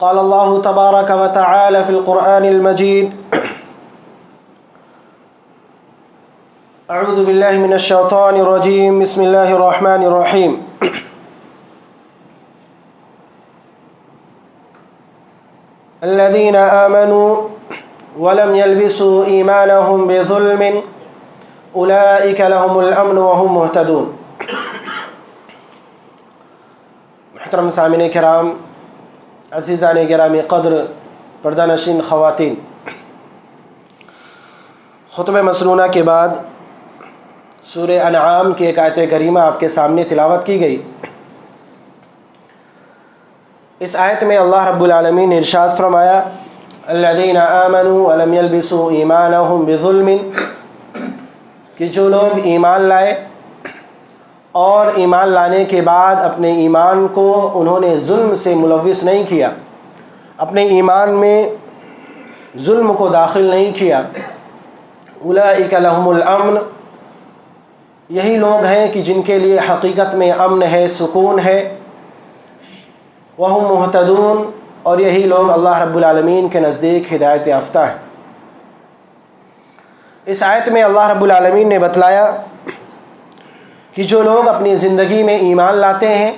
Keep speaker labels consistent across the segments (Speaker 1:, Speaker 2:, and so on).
Speaker 1: قال الله تبارك وتعالى في القرآن المجيد أعوذ بالله من الشيطان الرجيم بسم الله الرحمن الرحيم الذين آمنوا ولم يلبسوا إيمانهم بظلم أولئك لهم الأمن وهم مهتدون۔ محترم سامعین کرام، عزیزان گرامی قدر، پردہ نشین خواتین، خطبہ مسنونہ کے بعد سورہ انعام کی ایک آیت کریمہ آپ کے سامنے تلاوت کی گئی۔ اس آیت میں اللہ رب العالمین نے ارشاد فرمایا الذین آمنوا ولم یلبسوا ایمانہم بظلم، کہ جو لوگ ایمان لائے اور ایمان لانے کے بعد اپنے ایمان کو انہوں نے ظلم سے ملوث نہیں کیا، اپنے ایمان میں ظلم کو داخل نہیں کیا، اولئک لہم الامن، یہی لوگ ہیں کہ جن کے لیے حقیقت میں امن ہے، سکون ہے، وہم مہتدون، اور یہی لوگ اللہ رب العالمین کے نزدیک ہدایت یافتہ ہیں۔ اس آیت میں اللہ رب العالمین نے بتلایا کہ جو لوگ اپنی زندگی میں ایمان لاتے ہیں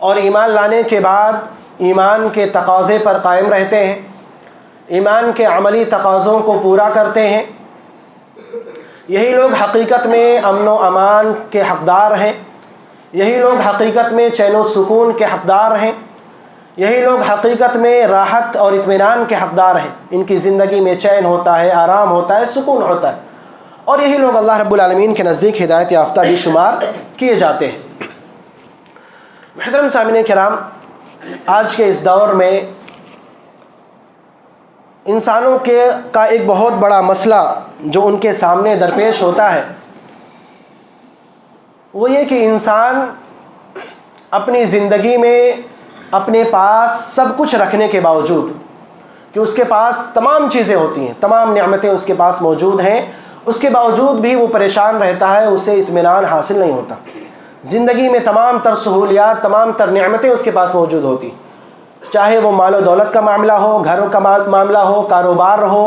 Speaker 1: اور ایمان لانے کے بعد ایمان کے تقاضے پر قائم رہتے ہیں، ایمان کے عملی تقاضوں کو پورا کرتے ہیں، یہی لوگ حقیقت میں امن و امان کے حقدار ہیں، یہی لوگ حقیقت میں چین و سکون کے حقدار ہیں، یہی لوگ حقیقت میں راحت اور اطمینان کے حقدار ہیں، ان کی زندگی میں چین ہوتا ہے، آرام ہوتا ہے، سکون ہوتا ہے، اور یہی لوگ اللہ رب العالمین کے نزدیک ہدایت یافتہ بھی شمار کیے جاتے ہیں۔ محترم سامعین کرام، آج کے اس دور میں انسانوں کا ایک بہت بڑا مسئلہ جو ان کے سامنے درپیش ہوتا ہے وہ یہ کہ انسان اپنی زندگی میں اپنے پاس سب کچھ رکھنے کے باوجود کہ اس کے پاس تمام چیزیں ہوتی ہیں، تمام نعمتیں اس کے پاس موجود ہیں، اس کے باوجود بھی وہ پریشان رہتا ہے، اسے اطمینان حاصل نہیں ہوتا۔ زندگی میں تمام تر سہولیات، تمام تر نعمتیں اس کے پاس موجود ہوتی ہیں، چاہے وہ مال و دولت کا معاملہ ہو، گھروں کا معاملہ ہو، کاروبار ہو،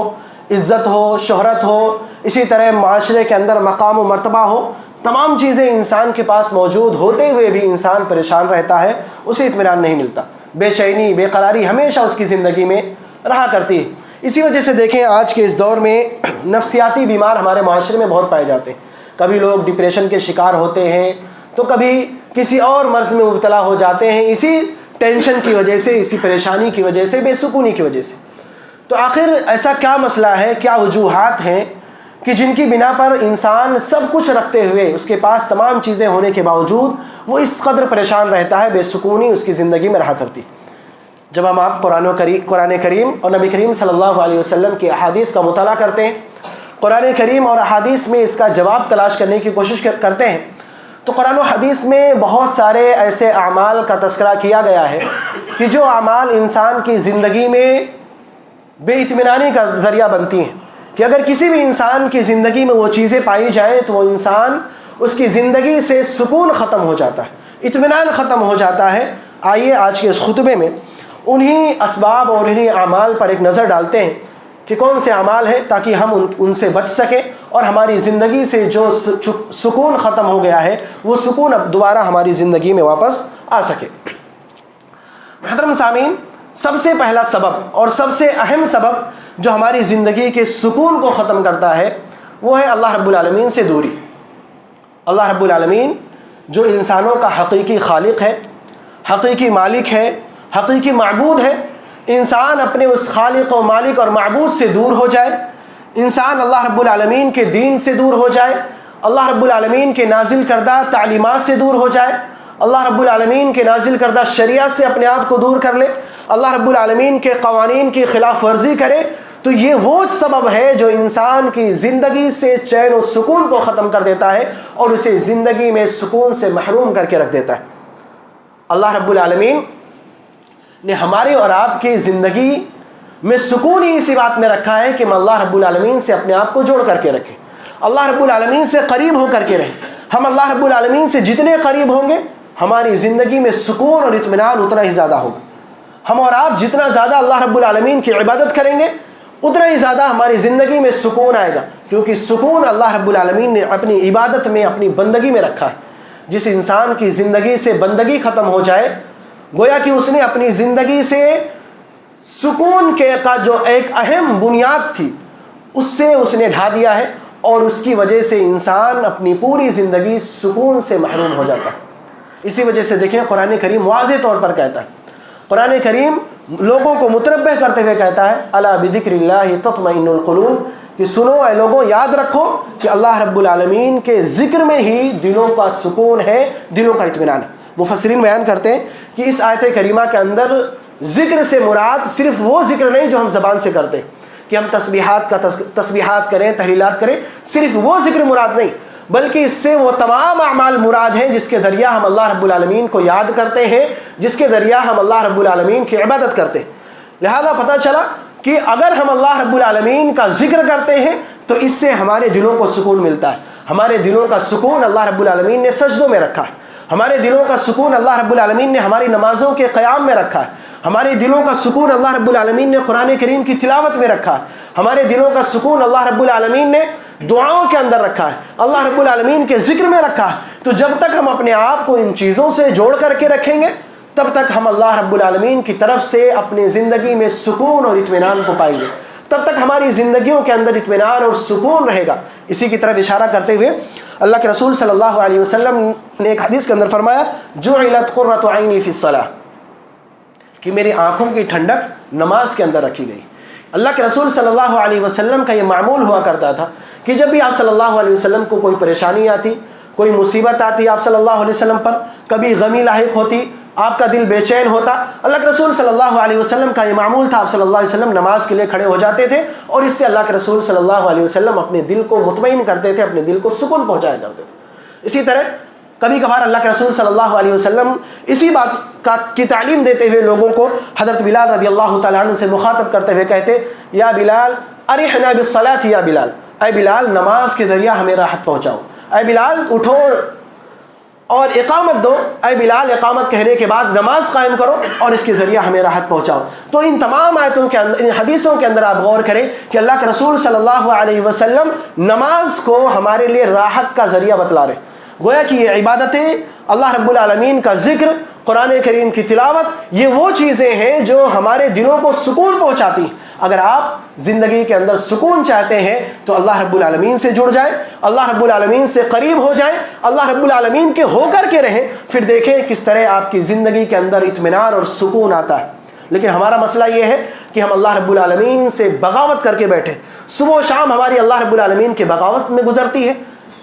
Speaker 1: عزت ہو، شہرت ہو، اسی طرح معاشرے کے اندر مقام و مرتبہ ہو، تمام چیزیں انسان کے پاس موجود ہوتے ہوئے بھی انسان پریشان رہتا ہے، اسے اطمینان نہیں ملتا، بے چینی، بے قراری ہمیشہ اس کی زندگی میں رہا کرتی ہے۔ اسی وجہ سے دیکھیں آج کے اس دور میں نفسیاتی بیمار ہمارے معاشرے میں بہت پائے جاتے ہیں۔ کبھی لوگ ڈپریشن کے شکار ہوتے ہیں تو کبھی کسی اور مرض میں مبتلا ہو جاتے ہیں، اسی ٹینشن کی وجہ سے، اسی پریشانی کی وجہ سے، بے سکونی کی وجہ سے۔ تو آخر ایسا کیا مسئلہ ہے، کیا وجوہات ہیں کہ جن کی بنا پر انسان سب کچھ رکھتے ہوئے، اس کے پاس تمام چیزیں ہونے کے باوجود وہ اس قدر پریشان رہتا ہے، بے سکونی اس کی زندگی میں رہا کرتی؟ جب ہم آپ قرآن کریم اور نبی کریم صلی اللہ علیہ وسلم کی احادیث کا مطالعہ کرتے ہیں، قرآن کریم اور احادیث میں اس کا جواب تلاش کرنے کی کوشش کرتے ہیں، تو قرآن و حدیث میں بہت سارے ایسے اعمال کا تذکرہ کیا گیا ہے کہ جو اعمال انسان کی زندگی میں بے اطمینانی کا ذریعہ بنتی ہیں، کہ اگر کسی بھی انسان کی زندگی میں وہ چیزیں پائی جائیں تو وہ انسان، اس کی زندگی سے سکون ختم ہو جاتا ہے، اطمینان ختم ہو جاتا ہے۔ آئیے آج کے اس خطبے میں انہی اسباب اور انہی اعمال پر ایک نظر ڈالتے ہیں کہ کون سے اعمال ہیں، تاکہ ہم ان سے بچ سکیں اور ہماری زندگی سے جو سکون ختم ہو گیا ہے وہ سکون اب دوبارہ ہماری زندگی میں واپس آ سکے۔ محترم سامعین، سب سے پہلا سبب اور سب سے اہم سبب جو ہماری زندگی کے سکون کو ختم کرتا ہے وہ ہے اللہ رب العالمین سے دوری۔ اللہ رب العالمین جو انسانوں کا حقیقی خالق ہے، حقیقی مالک ہے، حقیقی معبود ہے، انسان اپنے اس خالق و مالک اور معبود سے دور ہو جائے، انسان اللہ رب العالمین کے دین سے دور ہو جائے، اللہ رب العالمین کے نازل کردہ تعلیمات سے دور ہو جائے، اللہ رب العالمین کے نازل کردہ شریعت سے اپنے آپ کو دور کر لے، اللہ رب العالمین کے قوانین کی خلاف ورزی کرے، تو یہ وہ سبب ہے جو انسان کی زندگی سے چین و سکون کو ختم کر دیتا ہے اور اسے زندگی میں سکون سے محروم کر کے رکھ دیتا ہے۔ اللہ رب العالمین نے ہماری اور آپ کی زندگی میں سکون ہی اسی بات میں رکھا ہے کہ ہم اللہ رب العالمین سے اپنے آپ کو جوڑ کر کے رکھیں، اللہ رب العالمین سے قریب ہو کر کے رہیں۔ ہم اللہ رب العالمین سے جتنے قریب ہوں گے ہماری زندگی میں سکون اور اطمینان اتنا ہی زیادہ ہوگا۔ ہم اور آپ جتنا زیادہ اللہ رب العالمین کی عبادت کریں گے اتنا ہی زیادہ ہماری زندگی میں سکون آئے گا، کیونکہ سکون اللہ رب العالمین نے اپنی عبادت میں، اپنی بندگی میں رکھا ہے۔ جس انسان کی زندگی سے بندگی ختم ہو جائے، گویا کہ اس نے اپنی زندگی سے سکون کا جو ایک اہم بنیاد تھی اس سے اس نے ڈھا دیا ہے، اور اس کی وجہ سے انسان اپنی پوری زندگی سکون سے محروم ہو جاتا ہے۔ اسی وجہ سے دیکھیں قرآن کریم واضح طور پر کہتا ہے، قرآن کریم لوگوں کو متنبہ کرتے ہوئے کہتا ہے الا بذکر اللہ تطمئن القلوب، کہ سنو اے لوگوں، یاد رکھو کہ اللہ رب العالمین کے ذکر میں ہی دلوں کا سکون ہے، دلوں کا اطمینان ہے۔ مفسرین بیان کرتے ہیں کہ اس آیت کریمہ کے اندر ذکر سے مراد صرف وہ ذکر نہیں جو ہم زبان سے کرتے کہ ہم تسبیحات کریں، تحلیلات کریں، صرف وہ ذکر مراد نہیں، بلکہ اس سے وہ تمام اعمال مراد ہیں جس کے ذریعہ ہم اللہ رب العالمین کو یاد کرتے ہیں، جس کے ذریعہ ہم اللہ رب العالمین کی عبادت کرتے ہیں۔ لہذا پتہ چلا کہ اگر ہم اللہ رب العالمین کا ذکر کرتے ہیں تو اس سے ہمارے دلوں کو سکون ملتا ہے۔ ہمارے دلوں کا سکون اللہ رب العالمین نے سجدوں میں رکھا ہے، ہمارے دلوں کا سکون اللہ رب العالمین نے ہماری نمازوں کے قیام میں رکھا ہے، ہمارے دلوں کا سکون اللہ رب العالمین نے قرآن کریم کی تلاوت میں رکھا ہے، ہمارے دلوں کا سکون اللہ رب العالمین نے دعاؤں کے اندر رکھا ہے، اللہ رب العالمین کے ذکر میں رکھا ہے۔ تو جب تک ہم اپنے آپ کو ان چیزوں سے جوڑ کر کے رکھیں گے تب تک ہم اللہ رب العالمین کی طرف سے اپنے زندگی میں سکون اور اطمینان کو پائیں گے، تب تک ہماری زندگیوں کے اندر اطمینان اور سکون رہے گا۔ اسی کی طرف اشارہ کرتے ہوئے اللہ کے رسول صلی اللہ علیہ وسلم نے ایک حدیث کے اندر فرمایا جعلت قرۃ عینی فی الصلاۃ، کہ میری آنکھوں کی ٹھنڈک نماز کے اندر رکھی گئی۔ اللہ کے رسول صلی اللہ علیہ وسلم کا یہ معمول ہوا کرتا تھا کہ جب بھی آپ صلی اللہ علیہ وسلم کو کوئی پریشانی آتی، کوئی مصیبت آتی آپ صلی اللہ علیہ وسلم پر، کبھی غمی لاحق ہوتی، آپ کا دل بے چین ہوتا، اللہ کے رسول صلی اللہ علیہ وسلم کا یہ معمول تھا، آپ صلی اللہ علیہ وسلم نماز کے لیے کھڑے ہو جاتے تھے، اور اس سے اللہ کے رسول صلی اللہ علیہ وسلم اپنے دل کو مطمئن کرتے تھے، اپنے دل کو سکون پہنچایا کرتے تھے۔ اسی طرح کبھی کبھار اللہ کے رسول صلی اللہ علیہ وسلم اسی بات کی تعلیم دیتے ہوئے لوگوں کو حضرت بلال رضی اللہ تعالیٰ عنہ سے مخاطب کرتے ہوئے کہتے یا بلال ارحنا بالصلاۃ یا بلال، اے بلال نماز کے ذریعہ ہمیں راحت پہنچاؤ، اے بلال اٹھو اور اقامت دو، اے بلال اقامت کہنے کے بعد نماز قائم کرو اور اس کے ذریعہ ہمیں راحت پہنچاؤ۔ تو ان تمام آیتوں کے اندر، ان حدیثوں کے اندر آپ غور کریں کہ اللہ کے رسول صلی اللہ علیہ وسلم نماز کو ہمارے لیے راحت کا ذریعہ بتلا رہے، گویا کہ یہ عبادتیں، اللہ رب العالمین کا ذکر، قرآن کریم کی تلاوت، یہ وہ چیزیں ہیں جو ہمارے دلوں کو سکون پہنچاتی ہیں۔ اگر آپ زندگی کے اندر سکون چاہتے ہیں تو اللہ رب العالمین سے جڑ جائیں، اللہ رب العالمین سے قریب ہو جائیں، اللہ رب العالمین کے ہو کر کے رہیں، پھر دیکھیں کس طرح آپ کی زندگی کے اندر اطمینان اور سکون آتا ہے۔ لیکن ہمارا مسئلہ یہ ہے کہ ہم اللہ رب العالمین سے بغاوت کر کے بیٹھے، صبح و شام ہماری اللہ رب العالمین کے بغاوت میں گزرتی ہے،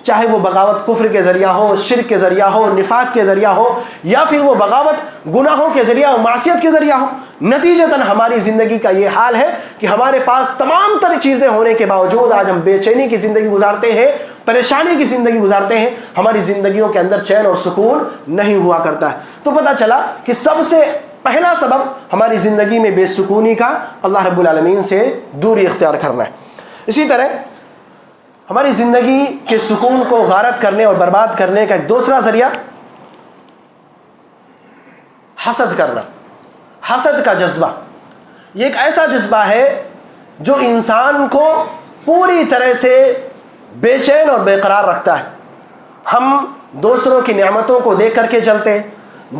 Speaker 1: چاہے وہ بغاوت کفر کے ذریعہ ہو، شرک کے ذریعہ ہو، نفاق کے ذریعہ ہو، یا پھر وہ بغاوت گناہوں کے ذریعہ ہو، معصیت کے ذریعہ ہو۔ نتیجتاً ہماری زندگی کا یہ حال ہے کہ ہمارے پاس تمام تر چیزیں ہونے کے باوجود آج ہم بے چینی کی زندگی گزارتے ہیں، پریشانی کی زندگی گزارتے ہیں، ہماری زندگیوں کے اندر چین اور سکون نہیں ہوا کرتا ہے۔ تو پتہ چلا کہ سب سے پہلا سبب ہماری زندگی میں بے سکونی کا اللہ رب العالمین سے دوری اختیار کرنا ہے۔ اسی طرح ہماری زندگی کے سکون کو غارت کرنے اور برباد کرنے کا ایک دوسرا ذریعہ حسد کرنا، حسد کا جذبہ۔ یہ ایک ایسا جذبہ ہے جو انسان کو پوری طرح سے بے چین اور بے قرار رکھتا ہے۔ ہم دوسروں کی نعمتوں کو دیکھ کر کے چلتے ہیں،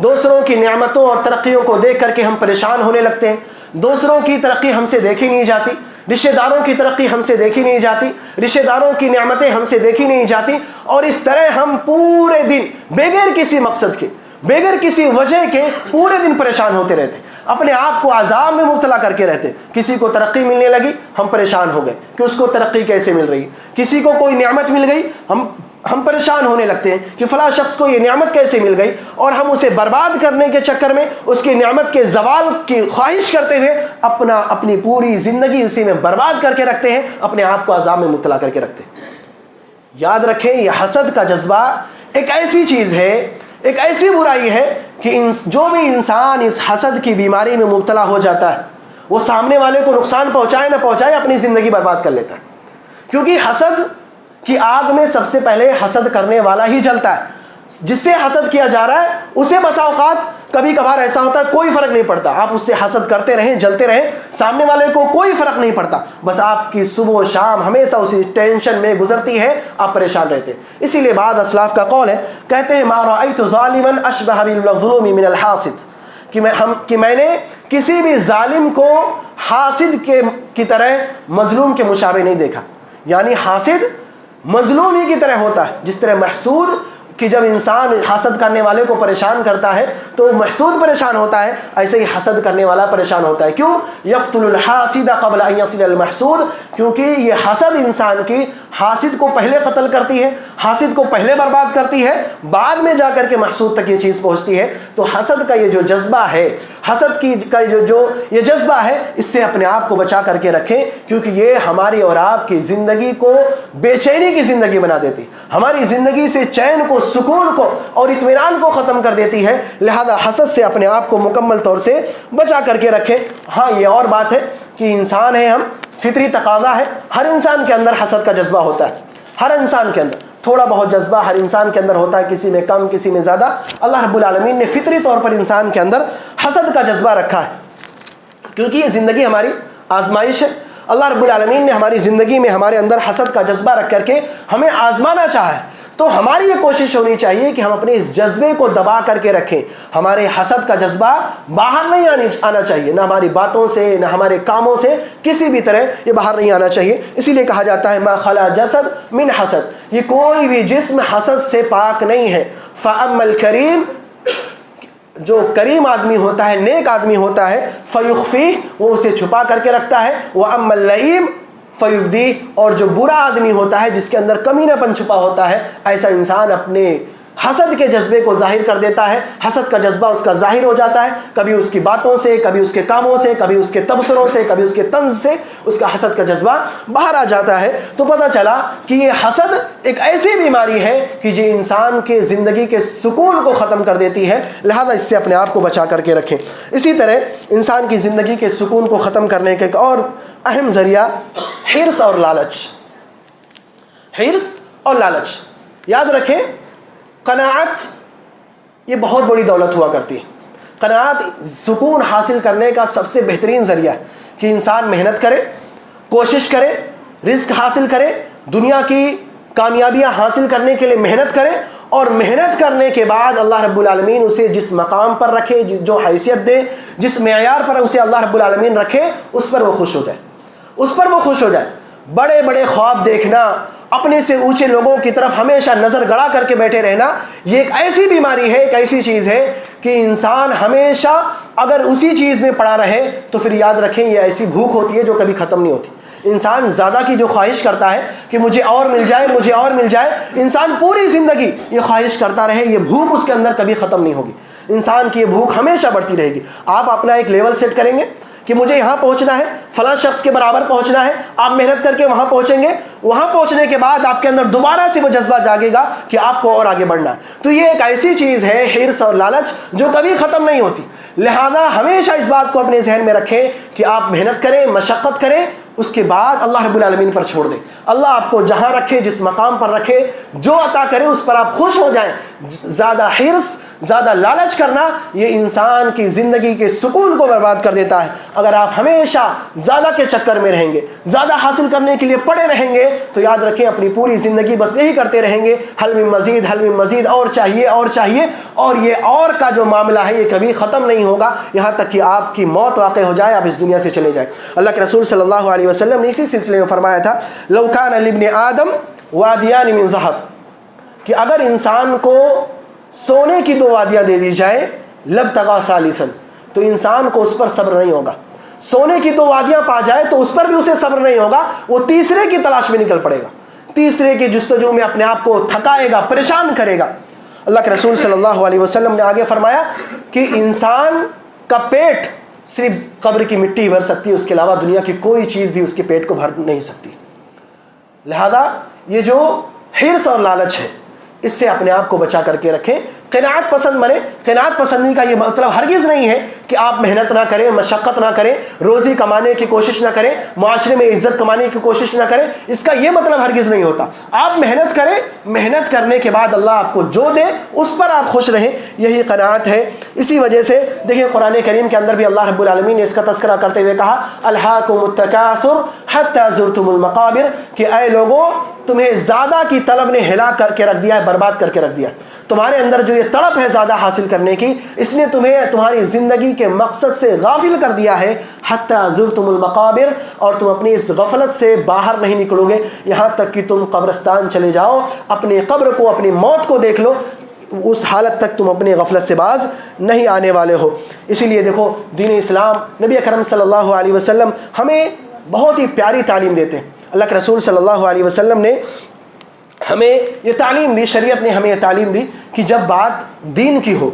Speaker 1: دوسروں کی نعمتوں اور ترقیوں کو دیکھ کر کے ہم پریشان ہونے لگتے ہیں، دوسروں کی ترقی ہم سے دیکھی نہیں جاتی، رشتہ داروں کی ترقی ہم سے دیکھی نہیں جاتی، رشتہ داروں کی نعمتیں ہم سے دیکھی نہیں جاتی، اور اس طرح ہم پورے دن بغیر کسی مقصد کے، بغیر کسی وجہ کے پورے دن پریشان ہوتے رہتے، اپنے آپ کو عذاب میں مبتلا کر کے رہتے۔ کسی کو ترقی ملنے لگی ہم پریشان ہو گئے کہ اس کو ترقی کیسے مل رہی، کسی کو کوئی نعمت مل گئی ہم پریشان ہونے لگتے ہیں کہ فلاں شخص کو یہ نعمت کیسے مل گئی، اور ہم اسے برباد کرنے کے چکر میں اس کی نعمت کے زوال کی خواہش کرتے ہوئے اپنی پوری زندگی اسی میں برباد کر کے رکھتے ہیں، اپنے آپ کو عذاب میں مبتلا کر کے رکھتے ہیں۔ یاد رکھیں یہ حسد کا جذبہ ایک ایسی چیز ہے، ایک ایسی برائی ہے کہ جو بھی انسان اس حسد کی بیماری میں مبتلا ہو جاتا ہے وہ سامنے والے کو نقصان پہنچائے نہ پہنچائے اپنی زندگی برباد کر لیتا ہے، کیونکہ حسد کی آگ میں سب سے پہلے حسد کرنے والا ہی جلتا ہے۔ جس سے حسد کیا جا رہا ہے اسے بسا اوقات کبھی کبھار ایسا ہوتا ہے کوئی فرق نہیں پڑتا، آپ اس سے حسد کرتے رہیں، جلتے رہیں، سامنے والے کو کوئی فرق نہیں پڑتا، بس آپ کی صبح و شام ہمیشہ اسی ٹینشن میں گزرتی ہے، آپ پریشان رہتے ہیں۔ اسی لیے بعض اسلاف کا قول ہے، کہتے ہیں ما رأیت ظالما اشبہ بالمظلوم من الحاسد، کہ میں نے کسی بھی ظالم کو حاسد کی طرح مظلوم کے مشابہ نہیں دیکھا۔ یعنی حاسد مظلوم ہی کی طرح ہوتا ہے، جس طرح محسود کہ جب انسان حسد کرنے والے کو پریشان کرتا ہے تو محسود پریشان ہوتا ہے، ایسے ہی حسد کرنے والا پریشان ہوتا ہے۔ کیوں؟ یقتل الحاسد قبل ان یصل المحسود، کیونکہ یہ حسد انسان کی حاسد کو پہلے قتل کرتی ہے، حاسد کو پہلے برباد کرتی ہے، بعد میں جا کر کے محسود تک یہ چیز پہنچتی ہے۔ تو حسد کا یہ جو جذبہ ہے، حسد کا جو یہ جذبہ ہے، اس سے اپنے آپ کو بچا کر کے رکھیں، کیونکہ یہ ہماری اور آپ کی زندگی کو بے چینی کی زندگی بنا دیتی، ہماری زندگی سے چین کو، سکون کو اور اطمینان کو ختم کر دیتی ہے۔ لہذا حسد سے اپنے آپ کو مکمل طور سے بچا کر کے رکھیں۔ ہاں یہ اور بات ہے کہ انسان ہے، ہم فطری تقاضا ہے، ہر انسان کے اندر حسد کا جذبہ ہوتا ہے، ہر انسان کے اندر تھوڑا بہت جذبہ ہر انسان کے اندر ہوتا ہے، کسی میں کم کسی میں زیادہ۔ اللہ رب العالمین نے فطری طور پر انسان کے اندر حسد کا جذبہ رکھا ہے، کیونکہ یہ زندگی ہماری آزمائش ہے۔ اللہ رب العالمین نے ہماری زندگی میں ہمارے اندر حسد کا جذبہ رکھ کر کے ہمیں آزمانا چاہا ہے، تو ہماری یہ کوشش ہونی چاہیے کہ ہم اپنے اس جذبے کو دبا کر کے رکھیں۔ ہمارے حسد کا جذبہ باہر نہیں آنا چاہیے، نہ ہماری باتوں سے، نہ ہمارے کاموں سے، کسی بھی طرح یہ باہر نہیں آنا چاہیے۔ اسی لیے کہا جاتا ہے ما خلا جسد من حسد، یہ کوئی بھی جسم حسد سے پاک نہیں ہے۔ فاما الکریم، جو کریم آدمی ہوتا ہے، نیک آدمی ہوتا ہے، فیخفیہ، وہ اسے چھپا کر کے رکھتا ہے، واما اللئیم فیبدیہ، اور جو برا آدمی ہوتا ہے، جس کے اندر کمینہ پن چھپا ہوتا ہے، ایسا انسان اپنے حسد کے جذبے کو ظاہر کر دیتا ہے۔ حسد کا جذبہ اس کا ظاہر ہو جاتا ہے، کبھی اس کی باتوں سے، کبھی اس کے کاموں سے، کبھی اس کے تبصروں سے، کبھی اس کے طنز سے اس کا حسد کا جذبہ باہر آ جاتا ہے۔ تو پتہ چلا کہ یہ حسد ایک ایسی بیماری ہے کہ جو انسان کے زندگی کے سکون کو ختم کر دیتی ہے، لہذا اس سے اپنے آپ کو بچا کر کے رکھیں۔ اسی طرح انسان کی زندگی کے سکون کو ختم کرنے کا ایک اور اہم ذریعہ حرص اور لالچ، حرص اور لالچ۔ یاد رکھیں، قناعت یہ بہت بڑی دولت ہوا کرتی ہے۔ قناعت سکون حاصل کرنے کا سب سے بہترین ذریعہ ہے کہ انسان محنت کرے، کوشش کرے، رزق حاصل کرے، دنیا کی کامیابیاں حاصل کرنے کے لیے محنت کرے، اور محنت کرنے کے بعد اللہ رب العالمین اسے جس مقام پر رکھے، جو حیثیت دے، جس معیار پر اسے اللہ رب العالمین رکھے، اس پر وہ خوش ہو جائے، اس پر وہ خوش ہو جائے۔ بڑے بڑے خواب دیکھنا، اپنے سے اونچے لوگوں کی طرف ہمیشہ نظر گڑا کر کے بیٹھے رہنا، یہ ایک ایسی بیماری ہے، ایک ایسی چیز ہے کہ انسان ہمیشہ اگر اسی چیز میں پڑا رہے تو پھر یاد رکھیں یہ ایسی بھوک ہوتی ہے جو کبھی ختم نہیں ہوتی۔ انسان زیادہ کی جو خواہش کرتا ہے کہ مجھے اور مل جائے، مجھے اور مل جائے، انسان پوری زندگی یہ خواہش کرتا رہے، یہ بھوک اس کے اندر کبھی ختم نہیں ہوگی۔ انسان کی یہ بھوک ہمیشہ بڑھتی رہے گی۔ آپ اپنا ایک لیول سیٹ کریں گے کہ مجھے یہاں پہنچنا ہے، فلاں شخص کے برابر پہنچنا ہے، آپ محنت کر کے وہاں پہنچیں گے، وہاں پہنچنے کے بعد آپ کے اندر دوبارہ سے وہ جذبہ جاگے گا کہ آپ کو اور آگے بڑھنا ہے۔ تو یہ ایک ایسی چیز ہے حرص اور لالچ جو کبھی ختم نہیں ہوتی۔ لہذا ہمیشہ اس بات کو اپنے ذہن میں رکھیں کہ آپ محنت کریں، مشقت کریں، اس کے بعد اللہ رب العالمین پر چھوڑ دیں۔ اللہ آپ کو جہاں رکھے، جس مقام پر رکھے، جو عطا کرے اس پر آپ خوش ہو جائیں۔ زیادہ حرص، زیادہ لالچ کرنا یہ انسان کی زندگی کے سکون کو برباد کر دیتا ہے۔ اگر آپ ہمیشہ زیادہ کے چکر میں رہیں گے، زیادہ حاصل کرنے کے لیے پڑے رہیں گے، تو یاد رکھیں اپنی پوری زندگی بس یہی کرتے رہیں گے، حل من مزید، حل من مزید، اور چاہیے اور چاہیے، اور یہ اور کا جو معاملہ ہے یہ کبھی ختم نہیں ہوگا، یہاں تک کہ آپ کی موت واقع ہو جائے، آپ اس دنیا سے چلے جائیں۔ اللہ کے رسول صلی اللہ علیہ وسلم نے اسی سلسلے میں فرمایا تھا، لو کان لابن آدم وادیان من ذهب، کہ اگر انسان کو سونے کی 2 وادیاں دے دی جائے، لابتغى ثالثا، تو انسان کو اس پر صبر نہیں ہوگا۔ سونے کی 2 وادیاں پا جائے تو اس پر بھی اسے صبر نہیں ہوگا، وہ تیسرے کی تلاش میں نکل پڑے گا، تیسرے کی جستجو میں اپنے آپ کو تھکائے گا، پریشان کرے گا۔ اللہ کے رسول صلی اللہ علیہ وسلم نے آگے فرمایا کہ انسان کا پیٹ صرف قبر کی مٹی بھر سکتی ہے، اس کے علاوہ دنیا کی کوئی چیز بھی اس کے پیٹ کو بھر نہیں سکتی۔ لہذا یہ جو حرص اور لالچ ہے، اس سے اپنے آپ کو بچا کر کے رکھیں۔ قناعت پسند بنے. قناعت پسندی کا یہ مطلب ہرگز نہیں ہے کہ آپ محنت نہ کریں, مشقت نہ کریں, روزی کمانے کی کوشش نہ کریں, معاشرے میں عزت کمانے کی کوشش نہ کریں. اس کا یہ مطلب ہرگز نہیں ہوتا. آپ محنت کریں, محنت کرنے کے بعد اللہ آپ کو جو دے اس پر آپ خوش رہیں, یہی قناعت ہے. اسی وجہ سے دیکھیں قرآن کریم کے اندر بھی اللہ رب العالمین نے اس کا تذکرہ کرتے ہوئے کہا الہاکم التکاثر حتی زرتم المقابر, کہ اے لوگوں تمہیں زیادہ کی طلب نے ہلاک کر کے رکھ دیا ہے, برباد کر کے رکھ دیا. تمہارے اندر جو یہ طلب ہے زیادہ حاصل کرنے کی, اس نے تمہیں تمہاری زندگی کے مقصد سے غافل کر دیا ہے. حتی زرتم المقابر, اور تم اپنی اس غفلت سے باہر نہیں نکلو گے یہاں تک کہ تم قبرستان چلے جاؤ, اپنی قبر کو, اپنی موت کو دیکھ لو, اس حالت تک تم اپنی غفلت سے باز نہیں آنے والے ہو. اسی لیے دیکھو دین اسلام, نبی اکرم صلی اللہ علیہ وسلم ہمیں بہت ہی پیاری تعلیم دیتے ہیں. اللہ کے رسول صلی اللہ علیہ وسلم نے ہمیں یہ تعلیم دی, شریعت نے ہمیں یہ تعلیم دی کہ جب بات دین کی ہو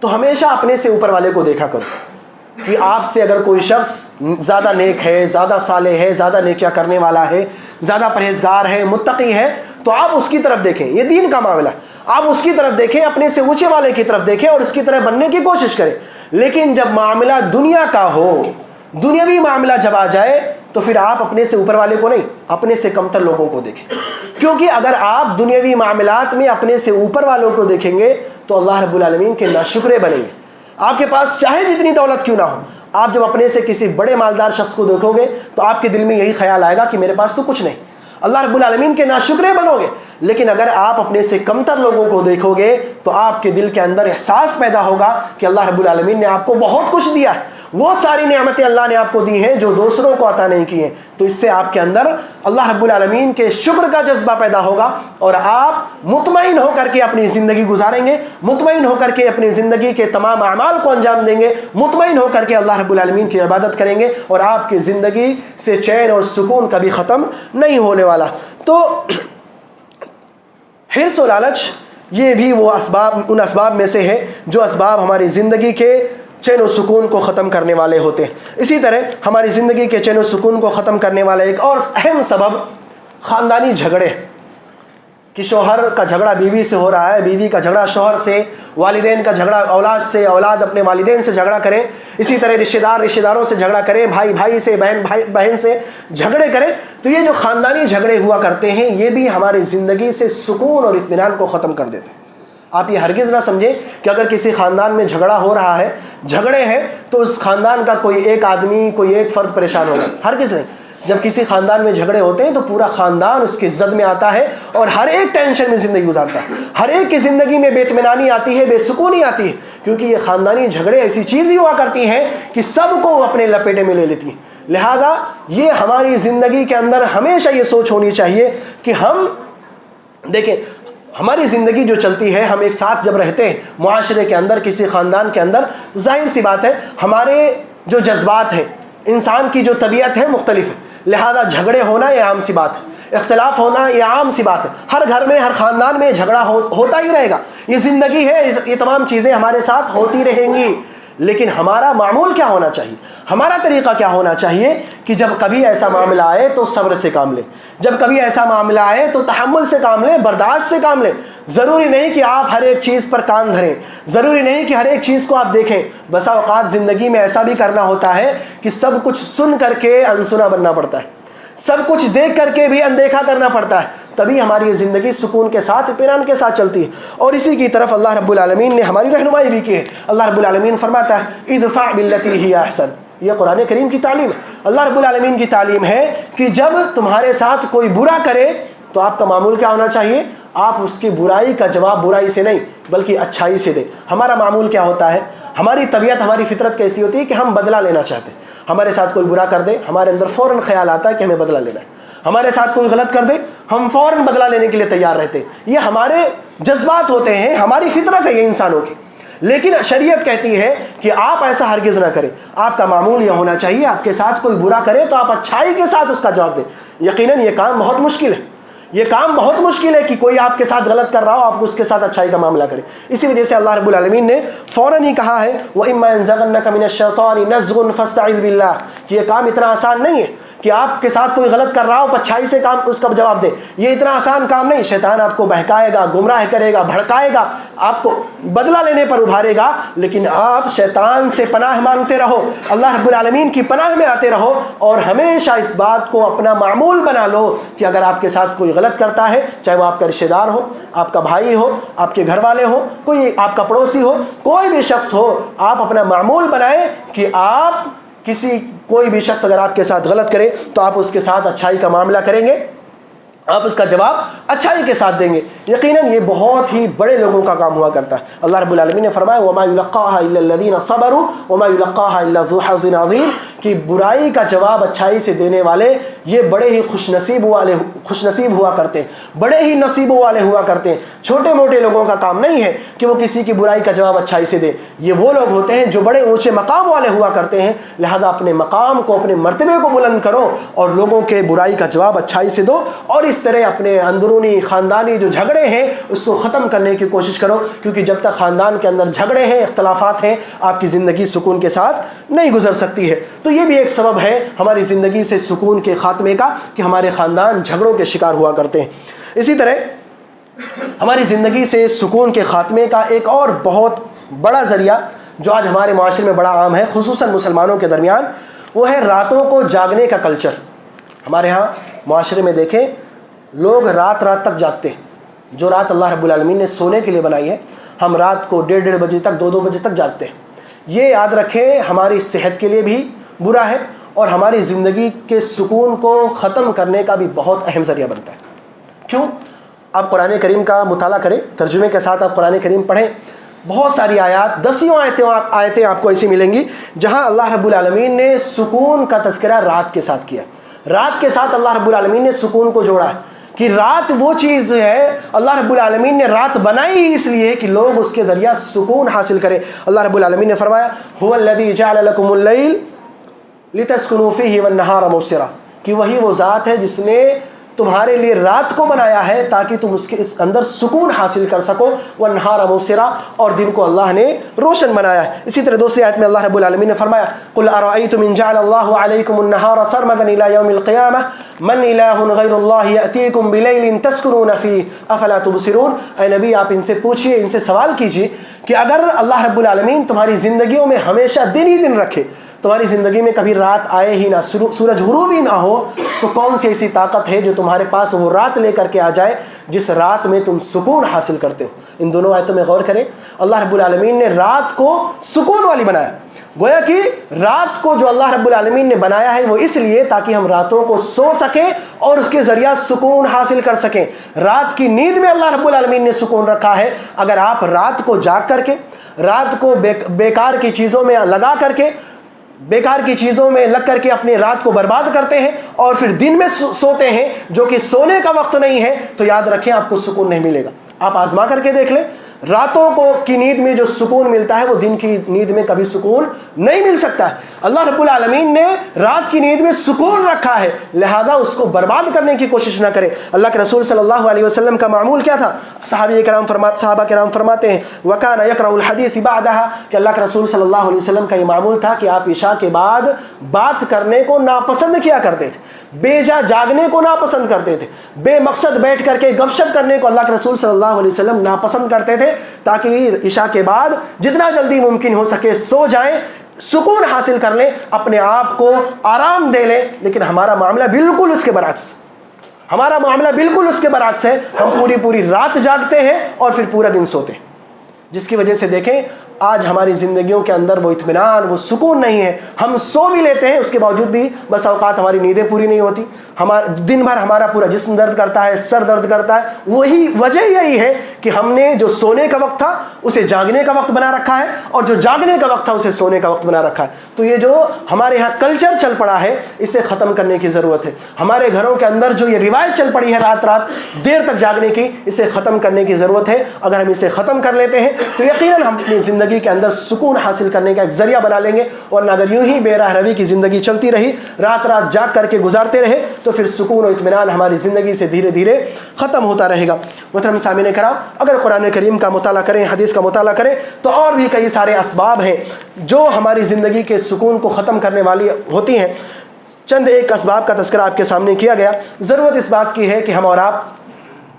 Speaker 1: تو ہمیشہ اپنے سے اوپر والے کو دیکھا کرو, کہ آپ سے اگر کوئی شخص زیادہ نیک ہے, زیادہ صالح ہے, زیادہ نیکیاں کرنے والا ہے, زیادہ پرہیزگار ہے, متقی ہے, تو آپ اس کی طرف دیکھیں. یہ دین کا معاملہ, آپ اس کی طرف دیکھیں, اپنے سے اونچے والے کی طرف دیکھیں اور اس کی طرح بننے کی کوشش کریں. لیکن جب معاملہ دنیا کا ہو, دنیاوی معاملہ جب آ جائے, تو پھر آپ اپنے سے اوپر والے کو نہیں, اپنے سے کمتر لوگوں کو دیکھیں. کیونکہ اگر آپ دنیاوی معاملات میں اپنے سے اوپر والوں کو دیکھیں گے تو اللہ رب العالمین کے ناشکرے بنیں گے. آپ کے پاس چاہے جتنی دولت کیوں نہ ہو, آپ جب اپنے سے کسی بڑے مالدار شخص کو دیکھو گے تو آپ کے دل میں یہی خیال آئے گا کہ میرے پاس تو کچھ نہیں, اللہ رب العالمین کے ناشکرے بنو گے. لیکن اگر آپ اپنے سے کمتر لوگوں کو دیکھو گے تو آپ کے دل کے اندر احساس پیدا ہوگا کہ اللہ رب العالمین نے آپ کو بہت کچھ دیا ہے, وہ ساری نعمتیں اللہ نے آپ کو دی ہیں جو دوسروں کو عطا نہیں کی ہیں. تو اس سے آپ کے اندر اللہ رب العالمین کے شکر کا جذبہ پیدا ہوگا اور آپ مطمئن ہو کر کے اپنی زندگی گزاریں گے, مطمئن ہو کر کے اپنی زندگی کے تمام اعمال کو انجام دیں گے, مطمئن ہو کر کے اللہ رب العالمین کی عبادت کریں گے, اور آپ کی زندگی سے چین اور سکون کبھی ختم نہیں ہونے والا. تو حرص و لالچ یہ بھی وہ اسباب, ان اسباب میں سے ہے جو اسباب ہماری زندگی کے چین و سکون کو ختم کرنے والے ہوتے ہیں. اسی طرح ہماری زندگی کے چین و سکون کو ختم کرنے والا ایک اور اہم سبب خاندانی جھگڑے, کہ شوہر کا جھگڑا بیوی سے ہو رہا ہے, بیوی کا جھگڑا شوہر سے, والدین کا جھگڑا اولاد سے, اولاد اپنے والدین سے جھگڑا کرے, اسی طرح رشتہ دار رشتہ داروں سے جھگڑا کرے, بھائی بھائی سے, بہن سے جھگڑے کرے. تو یہ جو خاندانی جھگڑے ہوا کرتے ہیں یہ بھی ہماری زندگی سے سکون اور اطمینان کو ختم کر دیتے ہیں. آپ یہ ہرگز نہ سمجھیں کہ اگر کسی خاندان میں جھگڑا ہو رہا ہے, جھگڑے ہیں, تو اس خاندان کا کوئی ایک آدمی, کوئی ایک فرد پریشان ہوگا, ہرگز نہیں. جب کسی خاندان میں جھگڑے ہوتے ہیں تو پورا خاندان اس کی زد میں آتا ہے اور ہر ایک ٹینشن میں زندگی گزارتا ہے, ہر ایک کی زندگی میں بے اطمینانی آتی ہے, بے سکونی آتی ہے, کیونکہ یہ خاندانی جھگڑے ایسی چیز ہی ہوا کرتی ہیں کہ سب کو اپنے لپیٹے میں لے لیتی ہیں. لہذا یہ ہماری زندگی کے اندر ہمیشہ یہ سوچ ہونی چاہیے کہ ہم دیکھیں ہماری زندگی جو چلتی ہے, ہم ایک ساتھ جب رہتے ہیں معاشرے کے اندر, کسی خاندان کے اندر, ظاہر سی بات ہے ہمارے جو جذبات ہیں, انسان کی جو طبیعت ہے مختلف ہے. لہذا جھگڑے ہونا یہ عام سی بات ہے, اختلاف ہونا یہ عام سی بات ہے. ہر گھر میں, ہر خاندان میں جھگڑا ہوتا ہی رہے گا, یہ زندگی ہے, یہ تمام چیزیں ہمارے ساتھ ہوتی رہیں گی. لیکن ہمارا معمول کیا ہونا چاہیے, ہمارا طریقہ کیا ہونا چاہیے کہ جب کبھی ایسا معاملہ آئے تو صبر سے کام لیں, جب کبھی ایسا معاملہ آئے تو تحمل سے کام لیں, برداشت سے کام لیں. ضروری نہیں کہ آپ ہر ایک چیز پر کان دھریں, ضروری نہیں کہ ہر ایک چیز کو آپ دیکھیں. بسا اوقات زندگی میں ایسا بھی کرنا ہوتا ہے کہ سب کچھ سن کر کے انسنا بننا پڑتا ہے, سب کچھ دیکھ کر کے بھی اندیکھا کرنا پڑتا ہے, تبھی ہماری زندگی سکون کے ساتھ, اطمینان کے ساتھ چلتی ہے. اور اسی کی طرف اللہ رب العالمین نے ہماری رہنمائی بھی کی ہے. اللہ رب العالمین فرماتا ہے ادفع باللتی ہی احسن, یہ قرآن کریم کی تعلیم ہے. اللہ رب العالمین کی تعلیم ہے کہ جب تمہارے ساتھ کوئی برا کرے تو آپ کا معمول کیا ہونا چاہیے, آپ اس کی برائی کا جواب برائی سے نہیں بلکہ اچھائی سے دیں. ہمارا معمول کیا ہوتا ہے, ہماری طبیعت, ہماری فطرت کیسی ہوتی ہے کہ ہم بدلہ لینا چاہتے ہیں. ہمارے ساتھ کوئی برا کر دے, ہمارے اندر فوراً خیال آتا ہے کہ ہمیں بدلہ لینا ہے. ہمارے ساتھ کوئی غلط کر دے, ہم فوراً بدلہ لینے کے لیے تیار رہتے ہیں. یہ ہمارے جذبات ہوتے ہیں, ہماری فطرت ہے یہ انسانوں کی. لیکن شریعت کہتی ہے کہ آپ ایسا ہرگز نہ کریں. آپ کا معمول یہ ہونا چاہیے, آپ کے ساتھ کوئی برا کرے تو آپ اچھائی کے ساتھ اس کا جواب دیں. یقیناً یہ کام بہت مشکل ہے, یہ کام بہت مشکل ہے کہ کوئی آپ کے ساتھ غلط کر رہا ہو, آپ اس کے ساتھ اچھائی کا معاملہ کریں. اسی وجہ سے اللہ رب العالمین نے فوراً ہی کہا ہے وَإِمَّا يَنزَغَنَّكَ مِنَ الشَّيْطَانِ نَزْغٌ فَاسْتَعِذْ بِاللَّهِ, کہ یہ کام اتنا آسان نہیں ہے کہ آپ کے ساتھ کوئی غلط کر رہا ہو اچھائی سے کام اس کا جواب دیں. یہ اتنا آسان کام نہیں. شیطان آپ کو بہکائے گا, گمراہ کرے گا, بھڑکائے گا, آپ کو بدلہ لینے پر ابھارے گا, لیکن آپ شیطان سے پناہ مانگتے رہو, اللہ رب العالمین کی پناہ میں آتے رہو, اور ہمیشہ اس بات کو اپنا معمول بنا لو کہ اگر آپ کے ساتھ کوئی غلط کرتا ہے, چاہے وہ آپ کا رشتہ دار ہو, آپ کا بھائی ہو, آپ کے گھر والے ہو, کوئی آپ کا پڑوسی ہو, کوئی بھی شخص ہو, آپ اپنا معمول بنائیں کہ آپ کوئی بھی شخص اگر آپ کے ساتھ غلط کرے تو آپ اس کے ساتھ اچھائی کا معاملہ کریں گے, آپ اس کا جواب اچھائی کے ساتھ دیں گے. یقیناً یہ بہت ہی بڑے لوگوں کا کام ہوا کرتا ہے. اللہ رب العالمین نے فرمایا وَمَا يُلَقَّاهَا إِلَّا الَّذِينَ صَبَرُوا وَمَا يُلَقَّاهَا إِلَّا ذُو حَظٍّ عَظِيمٍ, کہ برائی کا جواب اچھائی سے دینے والے یہ بڑے ہی خوش نصیب ہوا کرتے ہیں, بڑے ہی نصیبوں والے ہوا کرتے ہیں. چھوٹے موٹے لوگوں کا کام نہیں ہے کہ وہ کسی کی برائی کا جواب اچھائی سے دیں. یہ وہ لوگ ہوتے ہیں جو بڑے اونچے مقام والے ہوا کرتے ہیں. لہذا اپنے مقام کو, اپنے مرتبے کو بلند کرو اور لوگوں کے برائی کا جواب اچھائی سے دو, اور اس طرح اپنے اندرونی خاندانی جو جھگڑے ہیں اس کو ختم کرنے کی کوشش کرو, کیونکہ جب تک خاندان کے اندر جھگڑے ہیں, اختلافات ہیں, آپ کی زندگی سکون کے ساتھ نہیں گزر سکتی ہے. تو یہ بھی ایک سبب ہے ہماری زندگی سے سکون کے خاتمے کا کہ ہمارے خاندان جھگڑوں کے شکار ہوا کرتے ہیں. اسی طرح ہماری زندگی سے سکون کے خاتمے کا ایک اور بہت بڑا ذریعہ جو آج ہمارے معاشرے میں بڑا عام ہے, خصوصاً مسلمانوں کے درمیان, وہ ہے راتوں کو جاگنے کا کلچر. ہمارے ہاں معاشرے میں دیکھیں لوگ رات تک جاگتے ہیں. جو رات اللہ رب العالمین نے سونے کے لیے بنائی ہے, ہم رات کو 1:30 بجے تک, 2 بجے تک جاگتے ہیں. یہ یاد رکھیں ہماری صحت کے لیے بھی برا ہے اور ہماری زندگی کے سکون کو ختم کرنے کا بھی بہت اہم ذریعہ بنتا ہے. کیوں؟ آپ قرآن کریم کا مطالعہ کریں, ترجمے کے ساتھ آپ قرآن کریم پڑھیں. بہت ساری آیات, 10 آیتیں آپ کو ایسی ملیں گی جہاں اللہ رب العالمین نے سکون کا تذکرہ رات کے ساتھ کیا. رات کے ساتھ اللہ رب العالمین نے سکون کو جوڑا ہے کہ رات وہ چیز ہے, اللہ رب العالمین نے رات بنائی ہی اس لیے کہ لوگ اس کے ذریعہ سکون حاصل کریں. اللہ رب العالمین نے فرمایا هو الذی جعل لکم اللیل لتسکنوا فیہ والنہار مبصرا, کہ وہی وہ ذات ہے جس نے تمہارے لیے رات کو بنایا ہے تاکہ تم اس کے اندر سکون حاصل کر سکو, والنہار مبصرا, اور دن کو اللہ نے روشن بنایا ہے. اسی طرح دوسری آیت میں اللہ رب العالمین نے فرمایا قل ارأیتم ان جعل اللہ علیکم النہار سرمدا الی یوم القیامہ من الہ غیر اللہ یأتیکم بلیل تسکنون فیہ افلا تبصرون. اے نبی آپ ان سے پوچھئے, ان سے سوال کیجئے کہ اگر اللہ رب العالمین تمہاری زندگیوں میں ہمیشہ دن ہی دن رکھے, تمہاری زندگی میں کبھی رات آئے ہی نہ, سورج غروب ہی نہ ہو, تو کون سی ایسی طاقت ہے جو تمہارے پاس وہ رات لے کر کے آ جائے جس رات میں تم سکون حاصل کرتے ہو. ان دونوں آیتوں میں غور کریں, اللہ رب العالمین نے رات کو سکون والی بنایا. گویا کہ رات کو جو اللہ رب العالمین نے بنایا ہے وہ اس لیے تاکہ ہم راتوں کو سو سکیں اور اس کے ذریعہ سکون حاصل کر سکیں. رات کی نیند میں اللہ رب العالمین نے سکون رکھا ہے. اگر آپ رات کو جاگ کر کے, رات کو بیکار کی چیزوں میں لگا کر کے, بیکار کی چیزوں میں لگ کر کے اپنی رات کو برباد کرتے ہیں اور پھر دن میں سوتے ہیں جو کہ سونے کا وقت نہیں ہے, تو یاد رکھیں آپ کو سکون نہیں ملے گا. آپ آزما کر کے دیکھ لیں, راتوں کی نیند میں جو سکون ملتا ہے وہ دن کی نیند میں کبھی سکون نہیں مل سکتا ہے. اللہ رب العالمین نے رات کی نیند میں سکون رکھا ہے, لہذا اس کو برباد کرنے کی کوشش نہ کریں. اللہ کے رسول صلی اللہ علیہ وسلم کا معمول کیا تھا؟ صحابہ کرام فرماتے ہیں وَكَانَ يَقْرَأُ الْحَدِيثِ بَعْدَهَا, کہ اللہ کے رسول صلی اللہ علیہ وسلم کا یہ معمول تھا کہ آپ عشاء کے بعد بات کرنے کو ناپسند کیا کرتے تھے, بے جا جاگنے کو ناپسند کرتے تھے, بے مقصد بیٹھ کر کے گپ شپ کرنے کو اللہ کے رسول صلی اللہ علیہ وسلم ناپسند کرتے تھے, تاکہ عشاء کے بعد جتنا جلدی ممکن ہو سکے سو جائیں, سکون حاصل کر لیں, اپنے آپ کو آرام دے لیں. لیکن ہمارا معاملہ بالکل اس کے برعکس, ہمارا معاملہ بالکل اس کے برعکس ہے. ہم پوری رات جاگتے ہیں اور پھر پورا دن سوتے ہیں, جس کی وجہ سے دیکھیں آج ہماری زندگیوں کے اندر وہ اطمینان, وہ سکون نہیں ہے. ہم سو بھی لیتے ہیں, اس کے باوجود بھی بس اوقات ہماری نیندیں پوری نہیں ہوتی, دن بھر ہمارا پورا جسم درد کرتا ہے, سر درد کرتا ہے. وہی وجہ یہی ہے کہ ہم نے جو سونے کا وقت تھا اسے جاگنے کا وقت بنا رکھا ہے, اور جو جاگنے کا وقت تھا اسے سونے کا وقت بنا رکھا ہے. تو یہ جو ہمارے یہاں کلچر چل پڑا ہے اسے ختم کرنے کی ضرورت ہے. ہمارے گھروں کے اندر جو یہ روایت چل پڑی ہے رات دیر تک جاگنے کی, اسے ختم کرنے کی ضرورت ہے. اگر ہم اسے ختم کر لیتے ہیں تو یقیناً ہم اپنی زندگی کے اندر سکون حاصل کرنے کا ایک ذریعہ بنا لیں گے. ورنہ اگر یوں ہی بے راہ روی کی زندگی چلتی رہی, رات جاگ کر کے گزارتے رہے, تو پھر سکون و اطمینان ہماری زندگی سے دھیرے دھیرے ختم ہوتا رہے گا. محترم سامعین کرام, اگر قرآن کریم کا مطالعہ کریں, حدیث کا مطالعہ کریں, تو اور بھی کئی سارے اسباب ہیں جو ہماری زندگی کے سکون کو ختم کرنے والی ہوتی ہیں. چند ایک اسباب کا تذکرہ آپ کے سامنے کیا گیا. ضرورت اس بات کی ہے کہ ہم اور آپ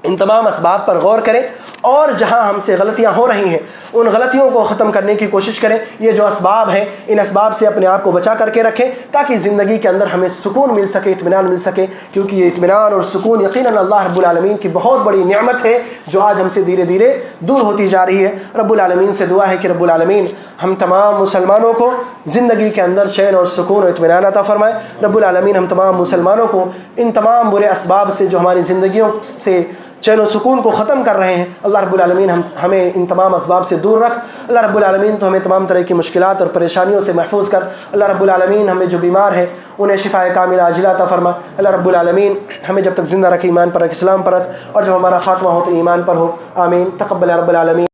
Speaker 1: ان تمام اسباب پر غور کریں اور جہاں ہم سے غلطیاں ہو رہی ہیں ان غلطیوں کو ختم کرنے کی کوشش کریں. یہ جو اسباب ہیں ان اسباب سے اپنے آپ کو بچا کر کے رکھیں تاکہ زندگی کے اندر ہمیں سکون مل سکے، اطمینان مل سکے، کیونکہ یہ اطمینان اور سکون یقیناً اللہ رب العالمین کی بہت بڑی نعمت ہے جو آج ہم سے دھیرے دھیرے دور ہوتی جا رہی ہے. رب العالمین سے دعا ہے کہ رب العالمین ہم تمام مسلمانوں کو زندگی کے اندر چین اور سکون اور اطمینان عطا فرمائے. رب العالمین ہم تمام مسلمانوں کو ان تمام برے اسباب سے جو ہماری زندگیوں سے چین و سکون کو ختم کر رہے ہیں، اللہ رب العالمین ہمیں ان تمام اسباب سے دور رکھ. اللہ رب العالمین تو ہمیں تمام طرح کی مشکلات اور پریشانیوں سے محفوظ کر. اللہ رب العالمین ہمیں جو بیمار ہیں انہیں شفاء کاملہ عاجلہ عطا فرما. اللہ رب العالمین ہمیں جب تک زندہ رکھے ایمان پر رکھ، اسلام پر رکھ، اور جب ہمارا خاتمہ ہو تو ایمان پر ہو. آمین. تقبل رب العالمین.